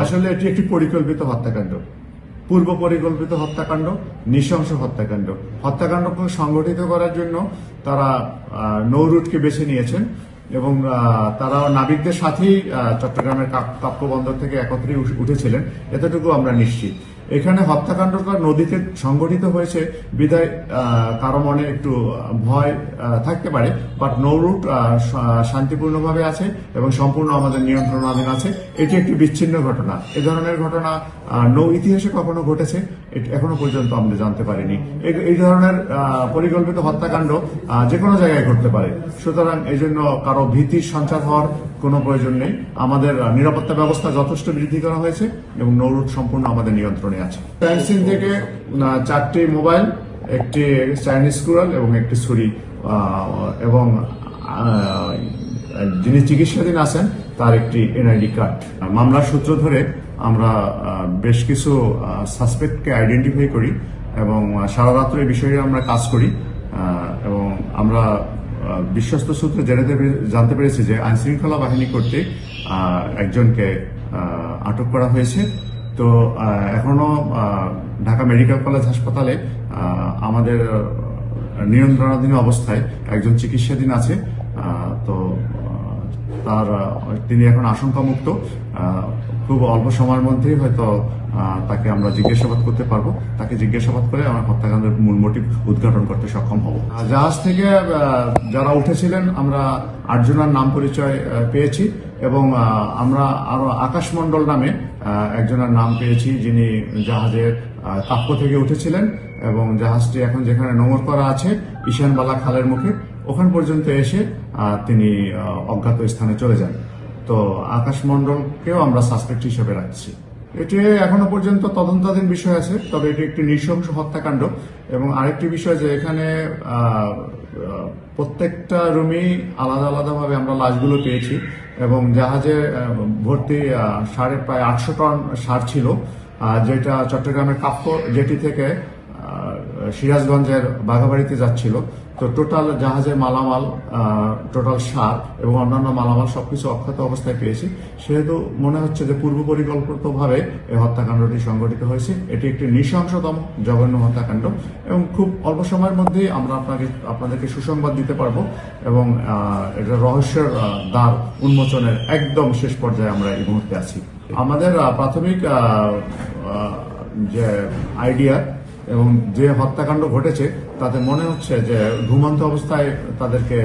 আসলে এটি একটি পরিকল্পিত হত্যাকাণ্ড, পূর্ব পরিকল্পিত হত্যাকাণ্ড, নৃশংস হত্যাকাণ্ড। হত্যাকাণ্ডকে সংগঠিত করার জন্য তারা নৌরুটকে বেছে নিয়েছেন এবং তারা নাবিকদের সাথেই চট্টগ্রামের কাপ্য বন্দর থেকে একত্রে উঠেছিলেন, এতটুকু আমরা নিশ্চিত। এখানে হত্যাকাণ্ডটা নদীতে সংগঠিত হয়েছে বিধায় কারো মনে একটু ভয় থাকতে পারে, বাট নৌরুট শান্তিপূর্ণভাবে আছে এবং সম্পূর্ণ আমাদের নিয়ন্ত্রণাধীন আছে। এটি একটি বিচ্ছিন্ন ঘটনা। এ ধরনের ঘটনা নৌ ইতিহাসে কখনো ঘটেছে এখনো পর্যন্ত আমরা জানতে পারিনি। এই ধরনের পরিকল্পিত হত্যাকাণ্ড যে কোনো জায়গায় ঘটতে পারে, সুতরাং এই জন্য কারো ভীতির সঞ্চার হওয়ার কোনো প্রয়োজন নেই। আমাদের নিরাপত্তা ব্যবস্থা যথেষ্ট বৃদ্ধি করা হয়েছে এবং নৌরুট সম্পূর্ণ আমাদের নিয়ন্ত্রণে আছে। ক্রাইম সিন থেকে 4টি মোবাইল, একটি চাইনিজ স্কুরাল এবং একটি ছুরি এবং যিনি চিকিৎসাধীন আছেন তার একটি এনআইডি কার্ড। মামলার সূত্র ধরে আমরা বেশ কিছু সাসপেক্টকে আইডেন্টিফাই করি এবং সারা রাত্র এই বিষয়ে আমরা কাজ করি এবং আমরা বিশ্বস্ত সূত্রে জানতে পেরেছি যে আইনশৃঙ্খলা বাহিনী কর্তৃক একজনকে আটক করা হয়েছে। তো এখনো ঢাকা মেডিকেল কলেজ হাসপাতালে আমাদের নিয়ন্ত্রণাধীন অবস্থায় একজন চিকিৎসাধীন আছে। তো তিনি এখন আশঙ্কামুক্ত। খুব অল্প সময়ের মধ্যেই হয়তো তাকে আমরা জিজ্ঞাসাবাদ করতে পারবো। তাকে জিজ্ঞাসাবাদ করে আমরা হত্যাকাণ্ডের মূল মোটিভ উদ্ঘাটন করতে সক্ষম হব। জাহাজ থেকে যারা উঠেছিলেন আমরা 8 জনের নাম পরিচয় পেয়েছি এবং আমরা আরো আকাশ মণ্ডল নামে একজনের নাম পেয়েছি, যিনি জাহাজের কাপ্য থেকে উঠেছিলেন এবং জাহাজটি এখন যেখানে নোঙর করা আছে ঈশানবালা খালের মুখে, ওখান পর্যন্ত এসে তিনি অজ্ঞাত স্থানে চলে যান। তো আকাশ মণ্ডলকেও আমরা সাসপেক্ট হিসেবে রাখছি। এটি এখনো পর্যন্ত তদন্তাধীন বিষয় আছে, তবে এটি একটি নৃশংস হত্যাকাণ্ড। এবং আরেকটি বিষয় যে এখানে প্রত্যেকটা রুমেই আলাদা আলাদাভাবে আমরা লাশগুলো পেয়েছি এবং জাহাজে ভর্তি প্রায় 800 টন সার ছিল, যেটা চট্টগ্রামের কাপ্য জেটি থেকে সিরাজগঞ্জের বাঘাবাড়িতে যাচ্ছিল। তো টোটাল জাহাজের মালামাল, টোটাল সার এবং অন্যান্য মালামাল সবকিছু অক্ষত অবস্থায় পেয়েছি। সেহেতু মনে হচ্ছে যে পূর্ব পরিকল্পিতভাবে এই হত্যাকাণ্ডটি সংঘটিত হয়েছে। এটি একটি নৃশংসতম জঘন্য হত্যাকাণ্ড এবং খুব অল্প সময়ের মধ্যেই আমরা আপনাদেরকে সুসংবাদ দিতে পারবো এবং এটা রহস্যের দ্বার উন্মোচনের একদম শেষ পর্যায়ে আমরা এই মুহূর্তে আছি। আমাদের প্রাথমিক যে আইডিয়া এবং যে হত্যাকাণ্ড ঘটেছে তাতে মনে হচ্ছে যে ঘুমন্ত অবস্থায় তাদেরকে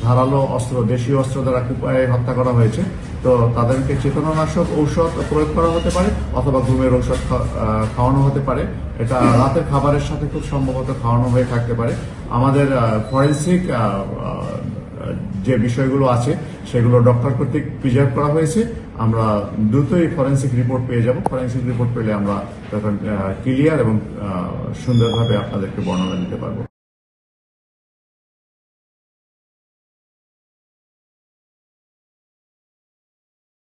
ধারালো অস্ত্র, দেশীয় অস্ত্র দ্বারা কুপায়ে হত্যা করা হয়েছে। তো তাদেরকে চেতনানাশক ঔষধ প্রয়োগ করা হতে পারে অথবা ঘুমের ঔষধ খাওয়ানো হতে পারে। এটা রাতের খাবারের সাথে খুব সম্ভবত খাওয়ানো হয়ে থাকতে পারে। আমাদের ফরেন্সিক যে বিষয়গুলো আছে সেগুলো ডক্টর কর্তৃক প্রিজার্ভ করা হয়েছে। আমরা দ্রুতই ফরেন্সিক রিপোর্ট পেয়ে যাব। ফরেন্সিক রিপোর্ট পেলে আমরা তখন ক্লিয়ার এবং সুন্দরভাবে আপনাদেরকে বর্ণনা দিতে পারবো।